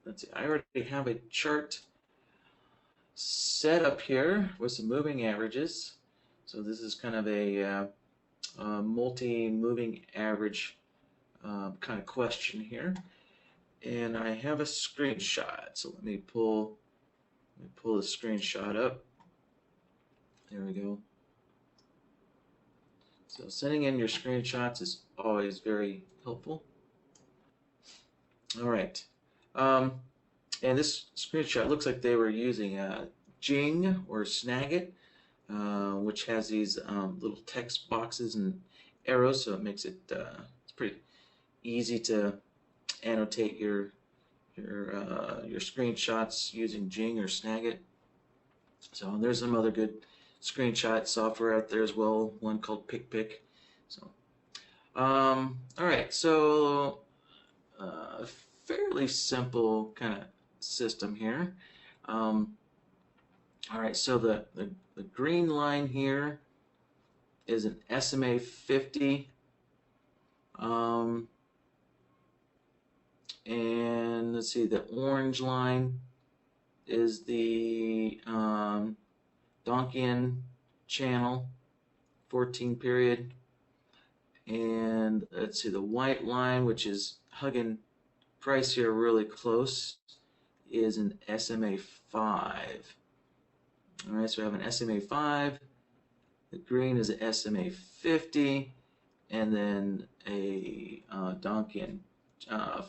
let's see, I already have a chart set up here with some moving averages. So this is kind of a multi-moving average kind of question here. And I have a screenshot. So let me pull the screenshot up. There we go. So sending in your screenshots is always very helpful. All right. And this screenshot looks like they were using Jing or Snagit, which has these little text boxes and arrows, so it makes it it's pretty easy to annotate your screenshots using Jing or Snagit. So there's some other good screenshot software out there as well. One called PicPic. So all right, so fairly simple kind of system here. All right, so the green line here is an SMA 50. And let's see, the orange line is the Donchian channel, 14 period. And let's see, the white line, which is hugging price here really close, is an SMA 5. All right, so we have an SMA 5. The green is an SMA 50, and then a Donchian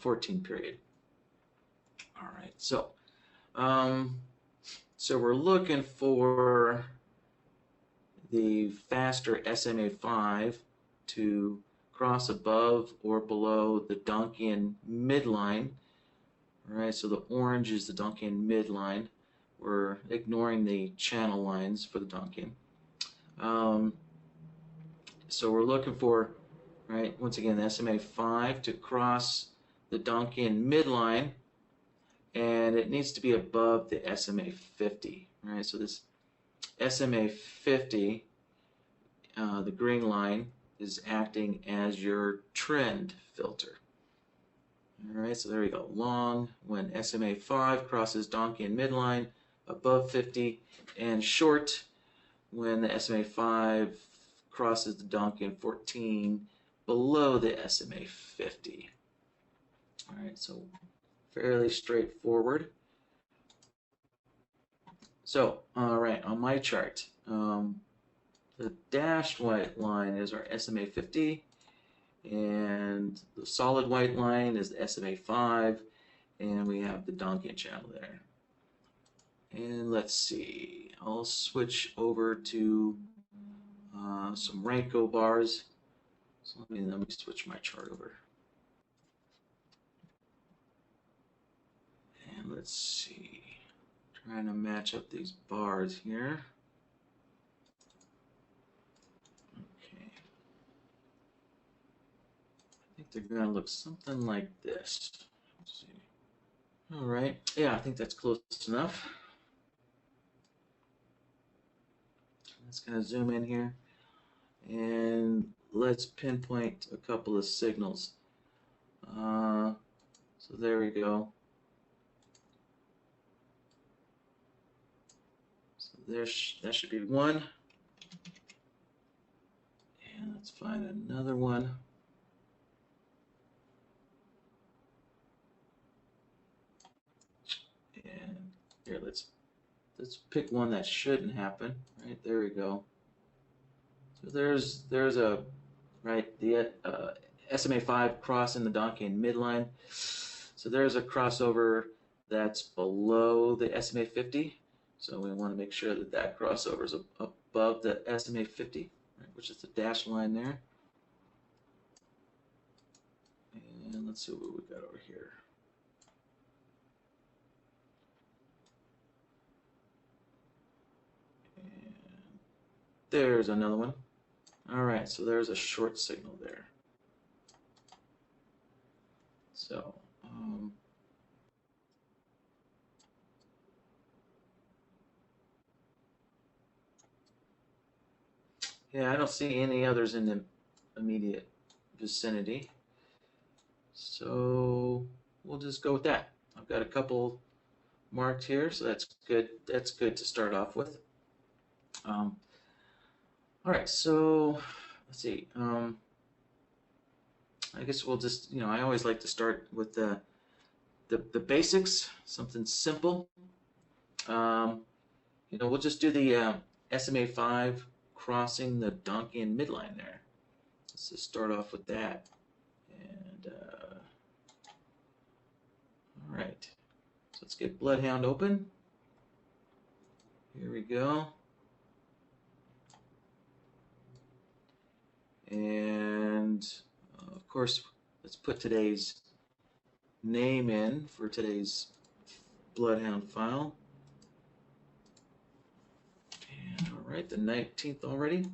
14 period. All right, so so we're looking for the faster SMA 5 to cross above or below the Donchian midline. All right, so the orange is the Donchian midline. We're ignoring the channel lines for the Donchian. So we're looking for, right, once again, the SMA 5 to cross the Donchian midline, and it needs to be above the SMA 50, right? So this SMA 50, the green line, is acting as your trend filter. All right, so there we go. Long when SMA 5 crosses Donchian midline above 50, and short when the SMA 5 crosses the Donchian 14 below the SMA 50. All right, so fairly straightforward. So, all right, on my chart, the dashed white line is our SMA 50, and the solid white line is the SMA 5, and we have the Donchian channel there. And let's see, I'll switch over to some Ranko bars. So let me switch my chart over. And let's see, trying to match up these bars here. Okay. I think they're going to look something like this. Let's see. All right. Yeah, I think that's close enough. Let's kind of zoom in here. And let's pinpoint a couple of signals. So there we go. So that should be one. And let's find another one. And here, let's pick one that shouldn't happen. Right, there we go. So there's a, right, the SMA 5 crossing the Donchian midline. So there's a crossover that's below the SMA 50. So we want to make sure that that crossover is above the SMA 50, right, which is the dashed line there. And let's see what we got over here. And there's another one. All right, so there's a short signal there. So, yeah, I don't see any others in the immediate vicinity. So we'll just go with that. I've got a couple marked here, so that's good. That's good to start off with. All right, so let's see. I guess we'll just, I always like to start with the basics, something simple. We'll just do the SMA 5 crossing the Donchian midline there. Let's just start off with that. And all right, so let's get BloodHound open. Here we go. And of course, let's put today's name in for today's BloodHound file. And all right, the 19th already.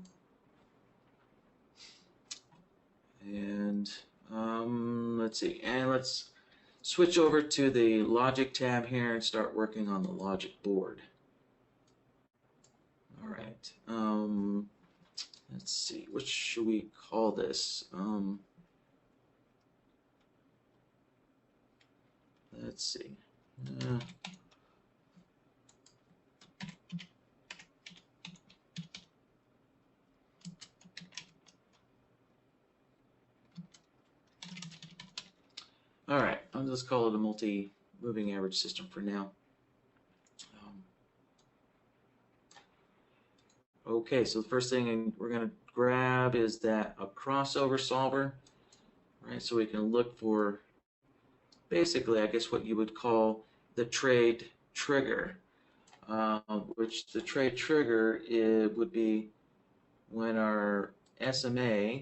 And let's see, and let's switch over to the logic tab here and start working on the logic board. All right, let's see, what should we call this? Let's see. All right, I'll just call it a multi-moving average system for now. Okay, so the first thing we're going to grab is a crossover solver, right? So we can look for basically, I guess, what you would call the trade trigger, which the trade trigger would be when our SMA,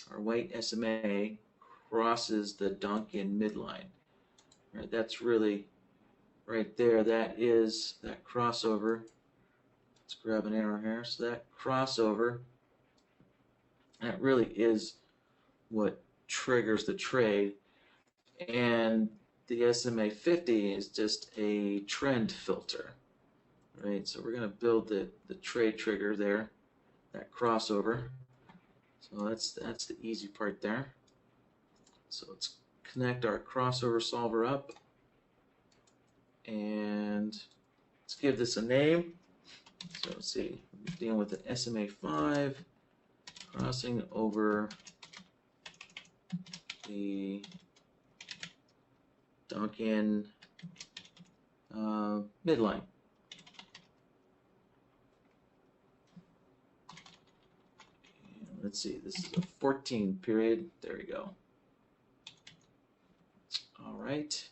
our white SMA, crosses the Donchian midline. Right, that's really right there. That is that crossover. Let's grab an arrow here. So that crossover, that really is what triggers the trade. And the SMA 50 is just a trend filter, right? So we're going to build the trade trigger there, that crossover. So that's the easy part there. So let's connect our crossover solver up, and let's give this a name. So let's see, we're dealing with the SMA 5 crossing over the Donchian midline. And let's see, this is a 14 period. There we go. All right.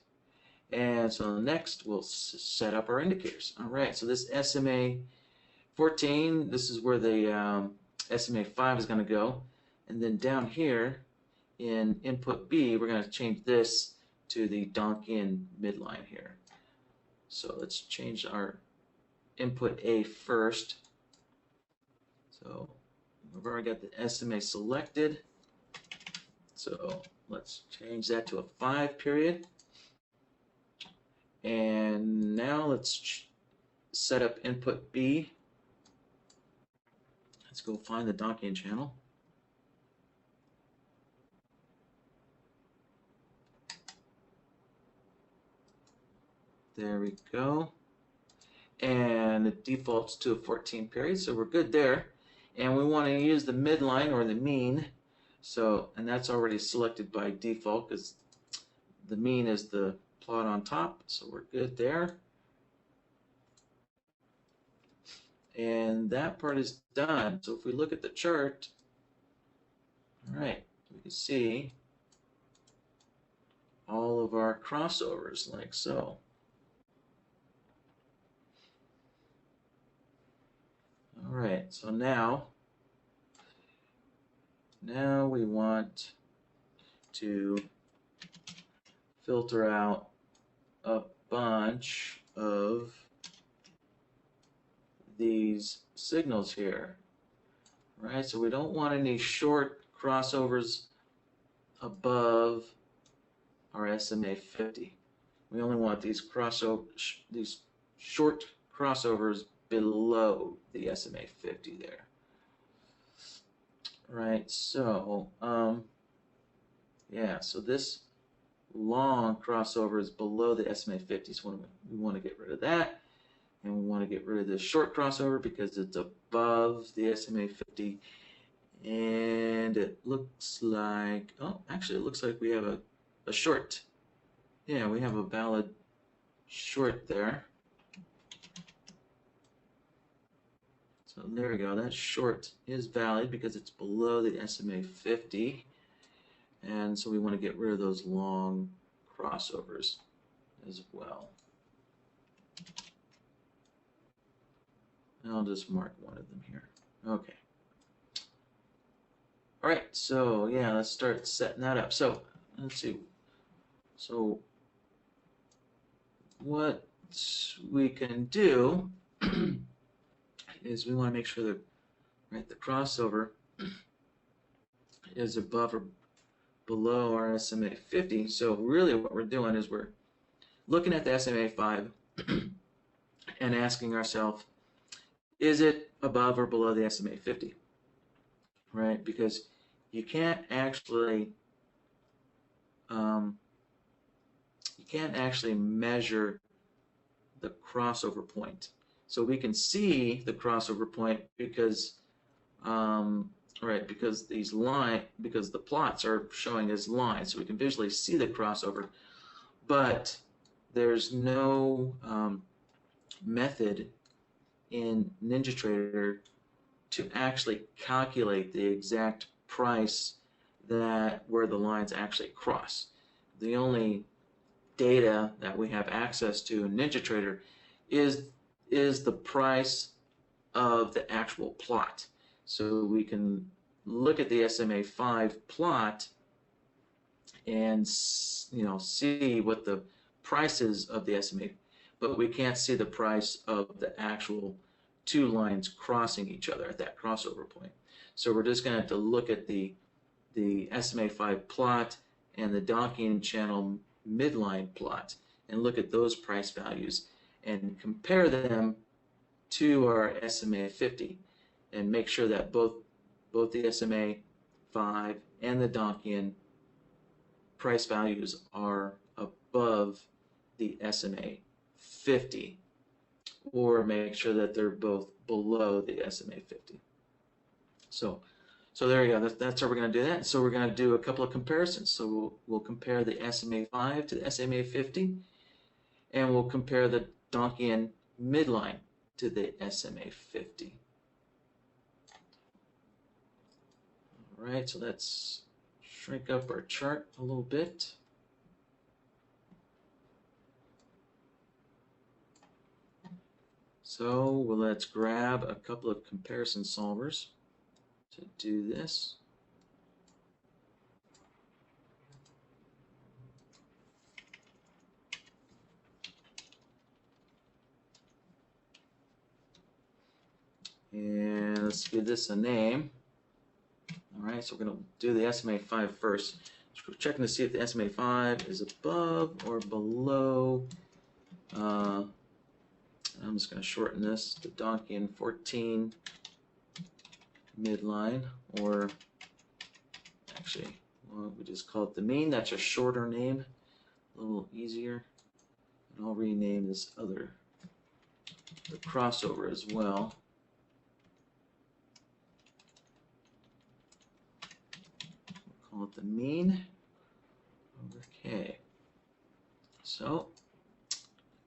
And so next we'll set up our indicators. All right, so this SMA 14, this is where the SMA 5 is going to go. And then down here in input B, we're going to change this to the Donchian midline here. So let's change our input A first. So we've already got the SMA selected. So let's change that to a 5 period. And now let's set up input B. Let's go find the Donchian channel. There we go. And it defaults to a 14 period, so we're good there. And we want to use the midline or the mean. So, and that's already selected by default because the mean is the plot on top, so we're good there. And that part is done. So if we look at the chart, all right, we can see all of our crossovers like so. All right, so now we want to filter out a bunch of these signals here, right? So we don't want any short crossovers above our SMA 50. We only want these short crossovers below the SMA 50 there. Right, so yeah, so this long crossover is below the SMA 50, so we want to get rid of that. And we want to get rid of this short crossover because it's above the SMA 50. And it looks like, oh, actually it looks like we have a short. Yeah, we have a valid short there. So there we go, that short is valid because it's below the SMA 50. And so we want to get rid of those long crossovers as well. And I'll just mark one of them here. Okay. All right, so yeah, let's start setting that up. So let's see. So what we can do is we want to make sure that the crossover is above or below our SMA 50. So really what we're doing is we're looking at the SMA 5 and asking ourselves, is it above or below the SMA 50? Right? Because you can't actually measure the crossover point. So we can see the crossover point because because the plots are showing as lines, so we can visually see the crossover, but there's no method in NinjaTrader to actually calculate the exact price where the lines actually cross. The only data that we have access to in NinjaTrader is the price of the actual plot. So we can look at the SMA 5 plot and see what the price is of the SMA, but we can't see the price of the actual two lines crossing each other at that crossover point. So we're just going to have to look at the SMA 5 plot and the Donchian channel midline plot and look at those price values and compare them to our SMA 50 and make sure that both the SMA 5 and the Donchian price values are above the SMA 50, or make sure that they're both below the SMA 50. So there you go. That's how we're going to do that. So we're going to do a couple of comparisons. So we'll compare the SMA 5 to the SMA 50, and we'll compare the Donchian midline to the SMA 50. All right, so let's shrink up our chart a little bit. So let's grab a couple of comparison solvers to do this. And let's give this a name. All right, so we're going to do the SMA 5 first. So we're checking to see if the SMA 5 is above or below. I'm just going to shorten this to Donchian 14 midline, or actually, well, we just call it the mean. That's a shorter name, a little easier. And I'll rename this other, the crossover as well. We'll call it the mean over K. So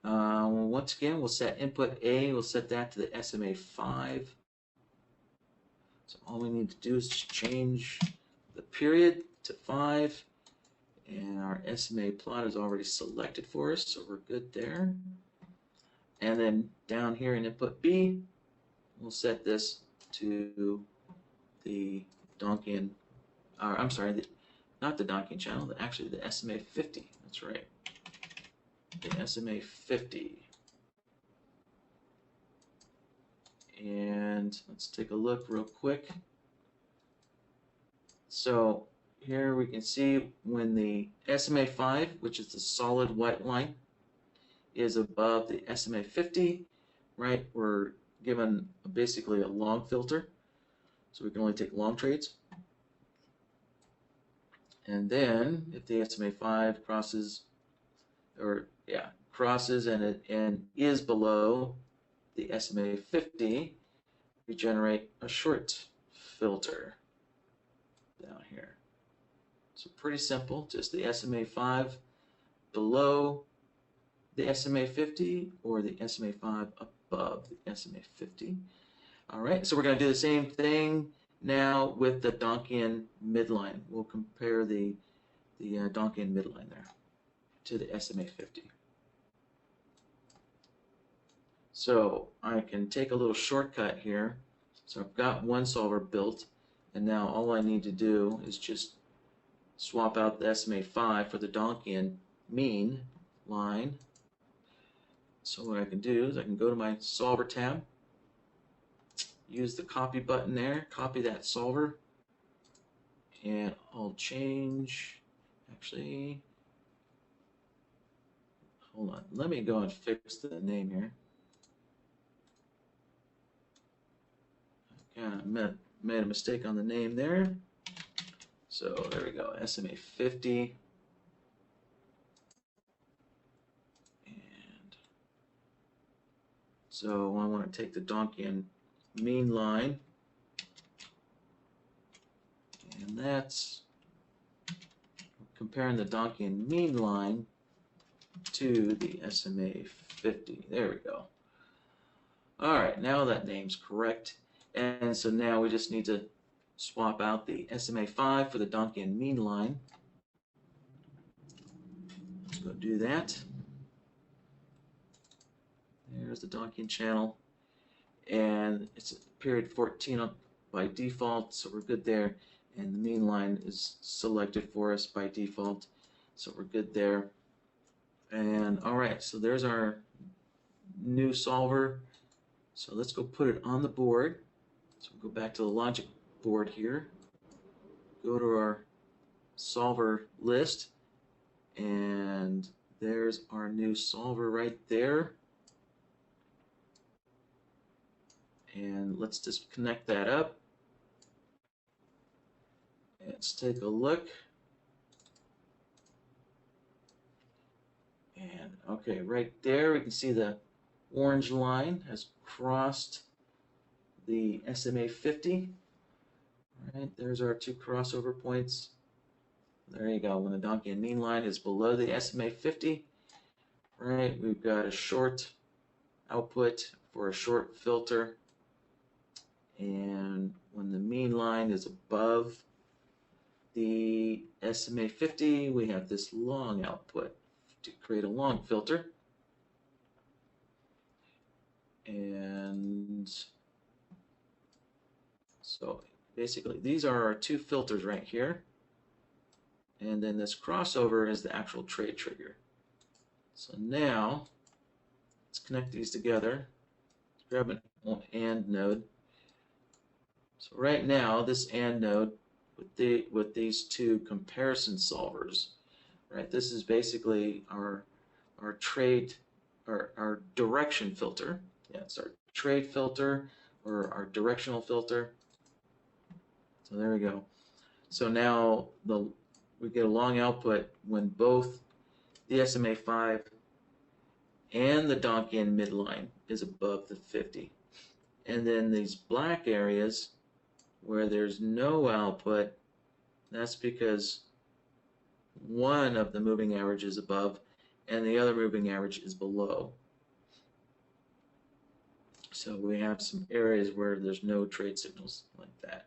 once again, we'll set input A, we'll set that to the SMA 5. So all we need to do is change the period to 5, and our SMA plot is already selected for us, so we're good there. And then down here in input B, we'll set this to the Donchian, I'm sorry, not the Donchian channel, actually the SMA 50, that's right. The SMA 50. And let's take a look real quick. So here we can see when the SMA 5, which is the solid white line, is above the SMA 50, right? We're given basically a long filter, so we can only take long trades. And then if the SMA5 crosses and is below the SMA 50, we generate a short filter down here. So pretty simple, just the SMA 5 below the SMA 50 or the SMA 5 above the SMA 50. All right, so we're going to do the same thing now with the Donchian midline. We'll compare the Donchian midline there to the SMA 50. So I can take a little shortcut here. So I've got one solver built, and now all I need to do is just swap out the SMA 5 for the Donchian mean line. So what I can do is I can go to my solver tab, use the copy button there, copy that solver, and I'll change, actually, hold on, let me go and fix the name here. I kind of made a mistake on the name there. So there we go, SMA 50. And so I want to take the Donchian mean line, and that's comparing the Donchian mean line to the SMA 50. There we go. All right, now that name's correct. And so now we just need to swap out the SMA 5 for the Donchian mean line. Let's go do that. There's the Donchian channel. And it's period 14 by default, so we're good there. And the mean line is selected for us by default, so we're good there. And all right, so there's our new solver. So let's go put it on the board. So we'll go back to the logic board here, go to our solver list, and there's our new solver right there. And let's just connect that up. Let's take a look. And okay, right there we can see the orange line has crossed the SMA 50. All right, there's our two crossover points. There you go. When the Donchian mean line is below the SMA 50, right, we've got a short output for a short filter. And when the mean line is above the SMA 50, we have this long output to create a long filter. And so basically these are our two filters right here. And then this crossover is the actual trade trigger. So now let's connect these together. Let's grab an AND node. So right now this AND node with these two comparison solvers, right? This is basically our trade, our direction filter. Yeah, it's our trade filter or our directional filter. So there we go. So now we get a long output when both the SMA 5 and the Donchian midline is above the 50. And then these black areas where there's no output, that's because one of the moving average is above and the other moving average is below. So we have some areas where there's no trade signals like that.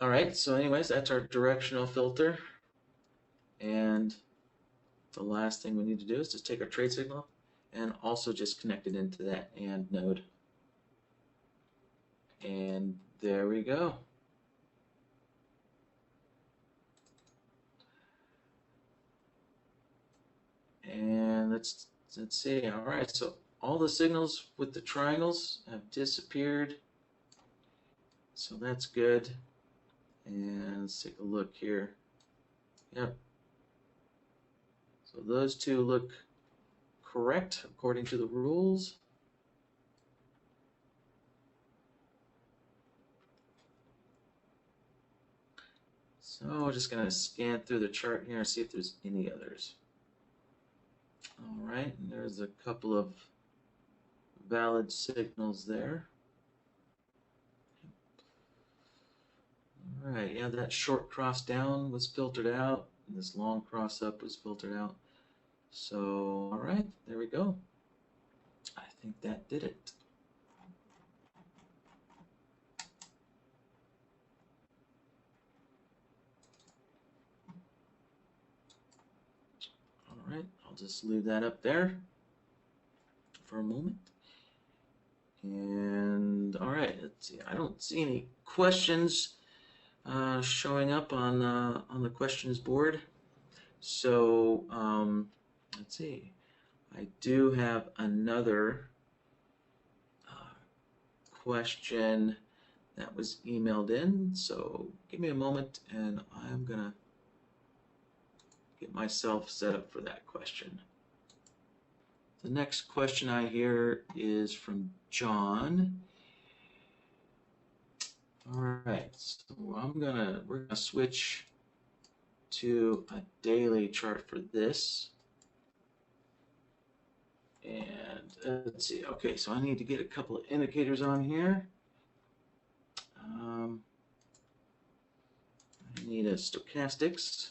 All right, so anyways, that's our directional filter. And the last thing we need to do is just take our trade signal and also just connect it into that AND node. And there we go. And let's see. All right, so all the signals with the triangles have disappeared. So that's good. And let's take a look here. Yep. So those two look correct according to the rules. So we're just going to scan through the chart here and see if there's any others. All right, and there's a couple of valid signals there. All right, yeah, that short cross down was filtered out, and this long cross up was filtered out. So, all right, there we go. I think that did it. All right, I'll just leave that up there for a moment. And all right, let's see. I don't see any questions showing up on the questions board. So let's see. I do have another question that was emailed in. So give me a moment, and I'm gonna get myself set up for that question. The next question I hear is from John. All right, so we're gonna switch to a daily chart for this. And let's see, okay, so I need to get a couple of indicators on here. I need a stochastics.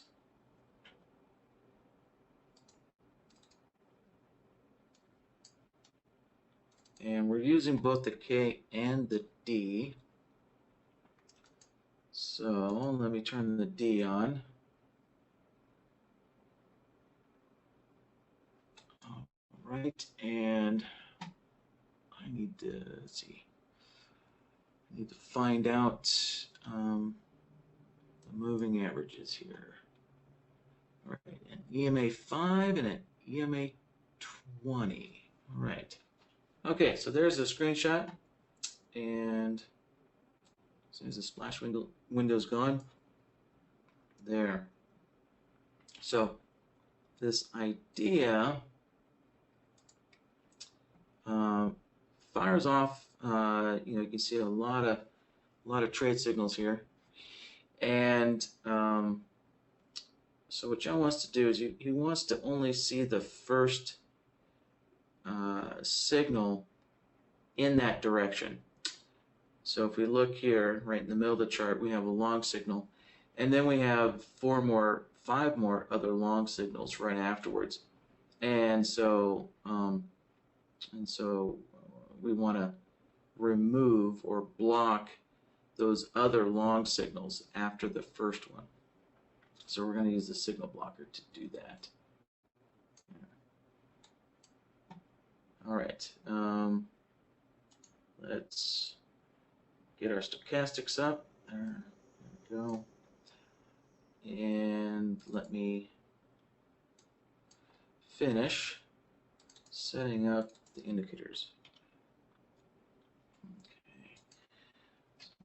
And we're using both the K and the D. So let me turn the D on. All right, and I need to, let's see, I need to find out the moving averages here. All right, an EMA 5 and an EMA 20. All right. Okay, so there's a screenshot, and as soon as the splash window's gone, there. So this idea fires off. You can see a lot of trade signals here, and so what John wants to do is he wants to only see the first signal in that direction. So if we look here, right in the middle of the chart, we have a long signal, and then we have 5 more other long signals right afterwards. And so we want to remove or block those other long signals after the first one. So we're going to use the signal blocker to do that. All right, let's get our stochastics up. There we go. And let me finish setting up the indicators. Okay.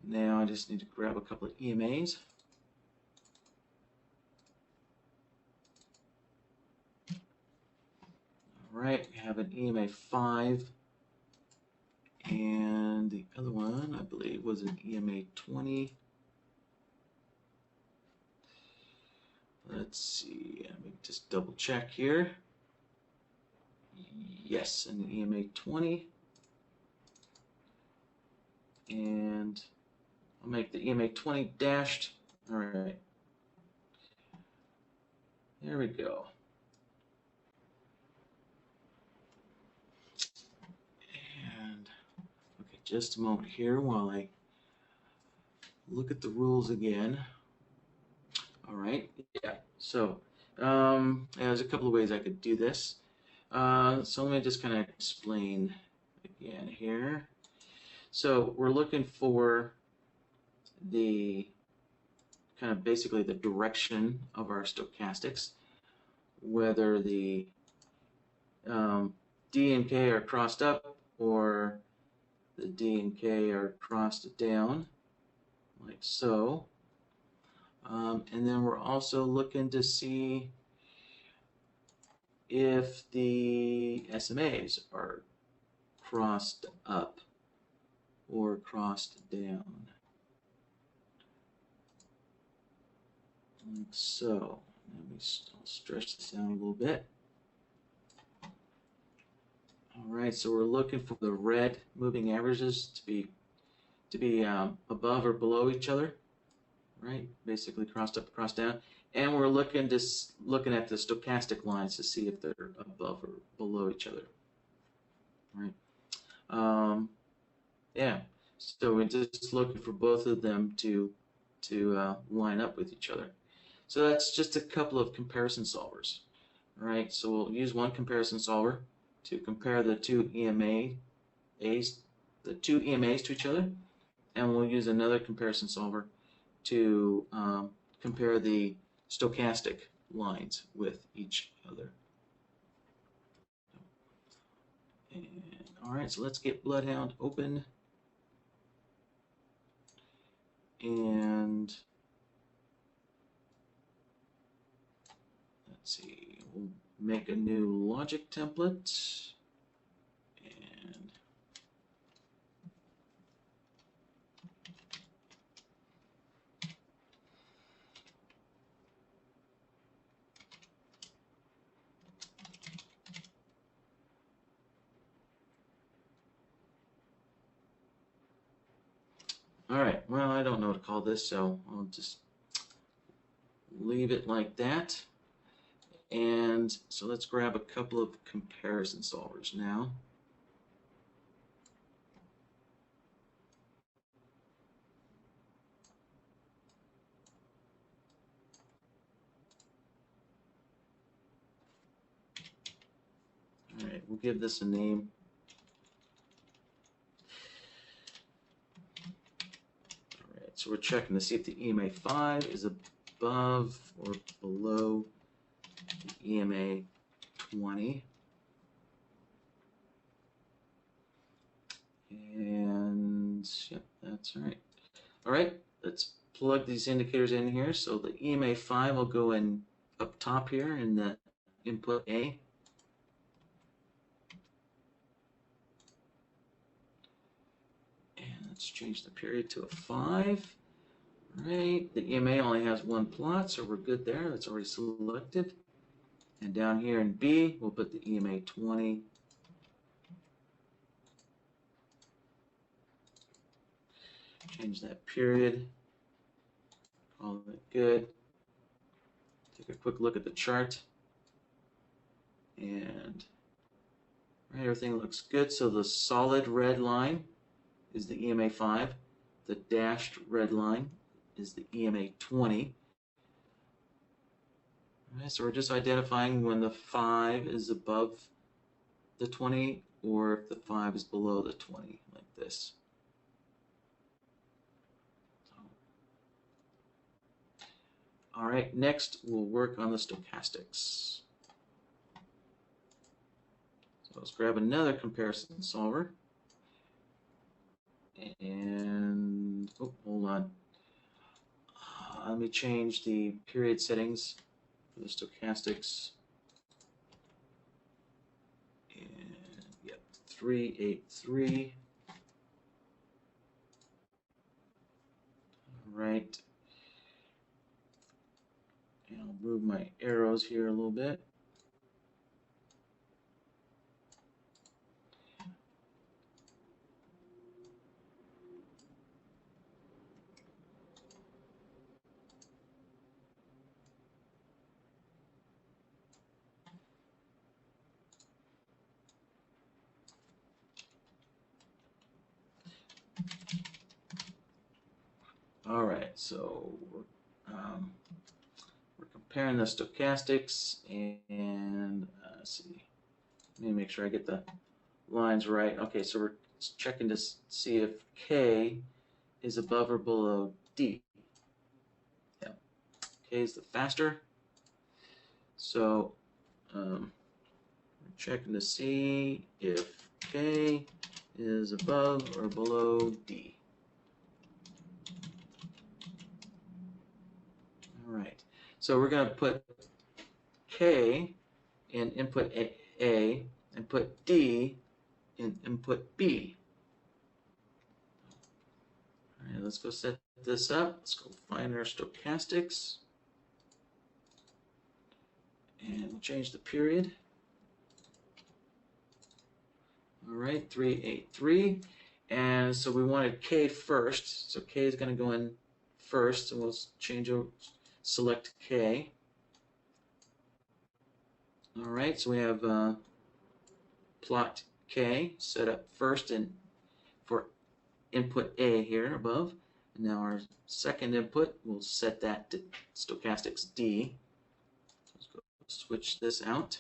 Now I just need to grab a couple of EMAs. All right, we have an EMA 5, and the other one, I believe, was an EMA 20. Let's see, let me just double check here. Yes, an EMA 20. And I'll make the EMA 20 dashed. All right. There we go. And okay, just a moment here while I look at the rules again. All right, yeah, so there's a couple of ways I could do this. So let me just kind of explain again here. So we're looking for the kind of basically the direction of our stochastics, whether the D and K are crossed up or the D and K are crossed down, like so. And then we're also looking to see if the SMAs are crossed up or crossed down. like so. I'll stretch this out a little bit. All right, so we're looking for the red moving averages to be above or below each other, right? Basically crossed up, crossed down, and we're looking at the stochastic lines to see if they're above or below each other, right? Yeah, so we're just looking for both of them to line up with each other. So that's just a couple of comparison solvers, right? So we'll use one comparison solver to compare the two EMAs to each other, and we'll use another comparison solver to compare the stochastic lines with each other. And, all right, so let's get BloodHound open. And let's see, we'll make a new logic template. And all right, well, I don't know what to call this, so I'll just leave it like that. And so let's grab a couple of comparison solvers now. All right, we'll give this a name. All right, so we're checking to see if the EMA 5 is above or below the EMA 20. And yep, that's right. All right, let's plug these indicators in here. So the EMA 5 will go in up top here in the input A. And let's change the period to a 5. All right, the EMA only has one plot, so we're good there. That's already selected. And down here in B, we'll put the EMA 20. Change that period. Call it good. Take a quick look at the chart. And right, everything looks good. So the solid red line is the EMA 5. The dashed red line is the EMA 20. All right, so we're just identifying when the 5 is above the 20 or if the 5 is below the 20, like this. All right, next we'll work on the stochastics. So let's grab another comparison solver. And, oh, hold on. Let me change the period settings for the stochastics. And, yep, 383. All right. And I'll move my arrows here a little bit. All right, so we're comparing the stochastics, and let's see. Let me make sure I get the lines right. Okay, so we're checking to see if K is above or below D. Yeah, K is the faster. So we're checking to see if K is above or below D. All right, so we're going to put K in input A and put D in input B. All right, let's go set this up. Let's go find our stochastics. And we'll change the period. All right, 383. And so we wanted K first. So K is going to go in first, and we'll select K. All right, so we have plot K set up first and for input A here above. And now our second input, we'll set that to Stochastics D. Let's go switch this out.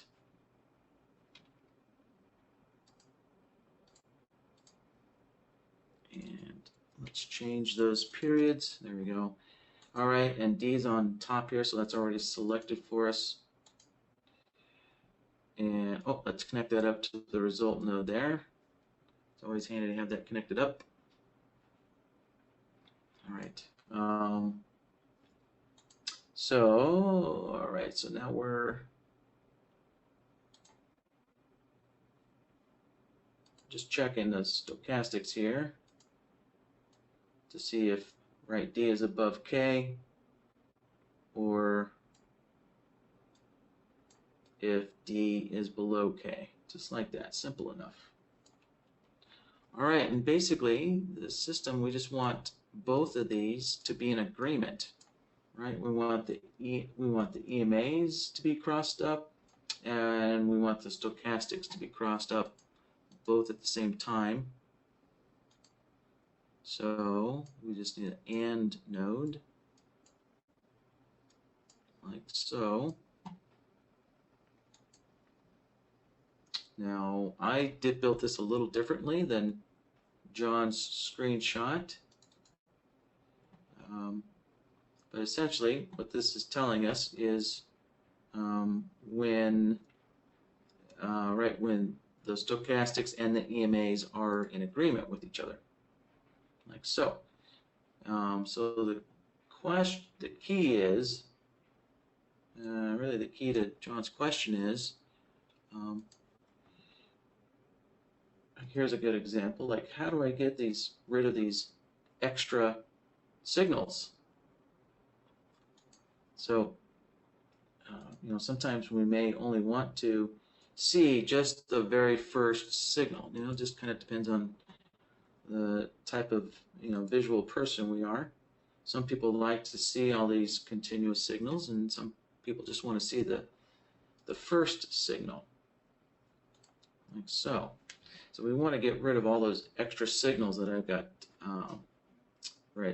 And let's change those periods. There we go. All right, and D is on top here, so that's already selected for us. And oh, let's connect that up to the result node there. It's always handy to have that connected up. All right. All right, so now we're just checking the stochastics here to see if D is above K or if D is below K. Just like that, simple enough. All right, and basically the system, we just want both of these to be in agreement, right? We want the EMAs to be crossed up, and we want the stochastics to be crossed up both at the same time. So we just need an AND node, like so. Now, I did build this a little differently than John's screenshot. But essentially, what this is telling us is when the stochastics and the EMAs are in agreement with each other, like so. So the key is, really the key to John's question is, here's a good example, like how do I get rid of these extra signals? So, sometimes we may only want to see just the very first signal. Just kind of depends on the type of visual person we are. Some people like to see all these continuous signals, and some people just want to see the first signal, like so. So we want to get rid of all those extra signals that I've got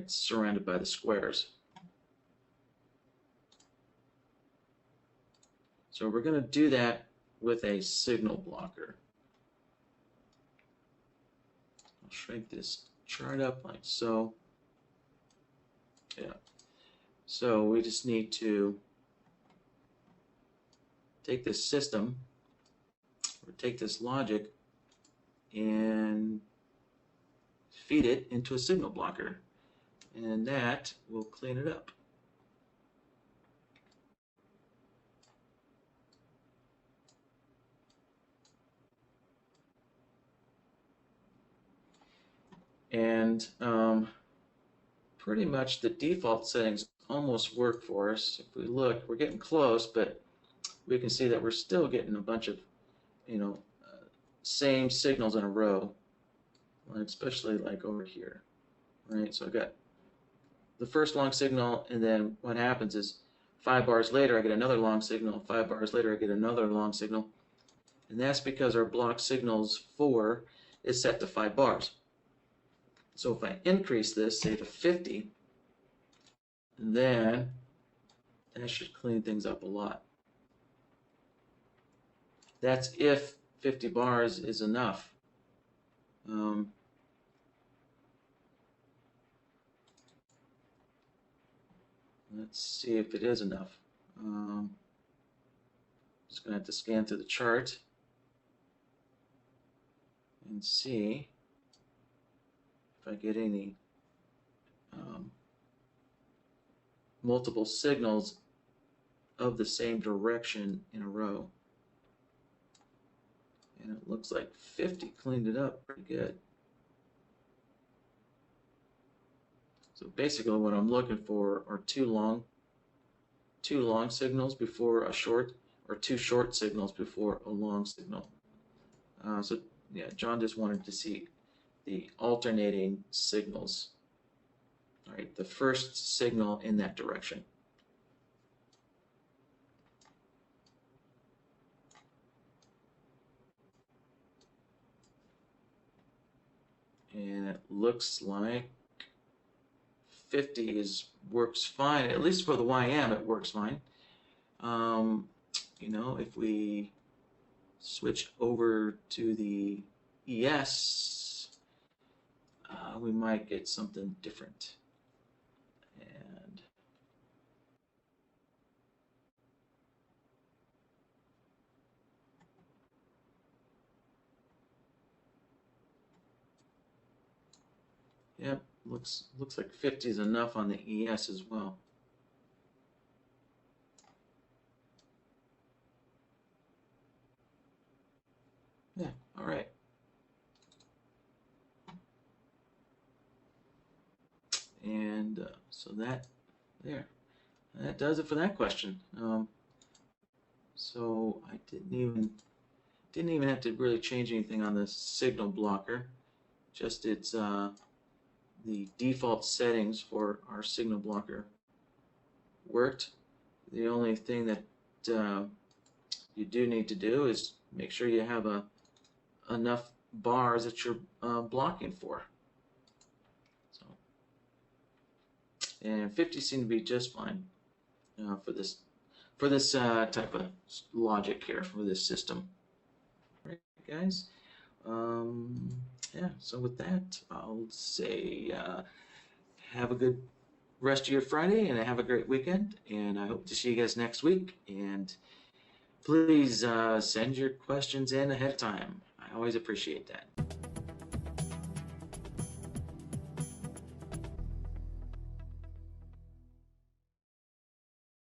surrounded by the squares. So we're going to do that with a signal blocker. I'll shrink this chart up like so. Yeah. So we just need to take this system, or take this logic, and feed it into a signal blocker, and that will clean it up. And pretty much the default settings almost work for us. If we look, we're getting close, but we can see that we're still getting a bunch of same signals in a row, especially like over here, right? So I've got the first long signal, and then what happens is 5 bars later I get another long signal, 5 bars later I get another long signal, and that's because our block signals 4 is set to 5 bars. So if I increase this, say to 50, then that should clean things up a lot. That's if 50 bars is enough. Let's see if it is enough. Just going to have to scan through the chart and see if I get any multiple signals of the same direction in a row. And it looks like 50 cleaned it up pretty good. So basically what I'm looking for are two long signals before a short, or 2 short signals before a long signal. So yeah, John just wanted to see the alternating signals. All right, the first signal in that direction. And it looks like 50 works fine, at least for the YM it works fine. You know, if we switch over to the ES, we might get something different. And yep, looks like 50 is enough on the ES as well. Yeah, all right. And so that does it for that question. So I didn't even have to really change anything on the signal blocker. Just it's the default settings for our signal blocker worked. The only thing that you do need to do is make sure you have enough bars that you're blocking for. So, and 50 seemed to be just fine for this type of logic here for this system. All right, guys. Yeah. So with that, I'll say have a good rest of your Friday and have a great weekend. And I hope to see you guys next week. And please send your questions in ahead of time. I always appreciate that.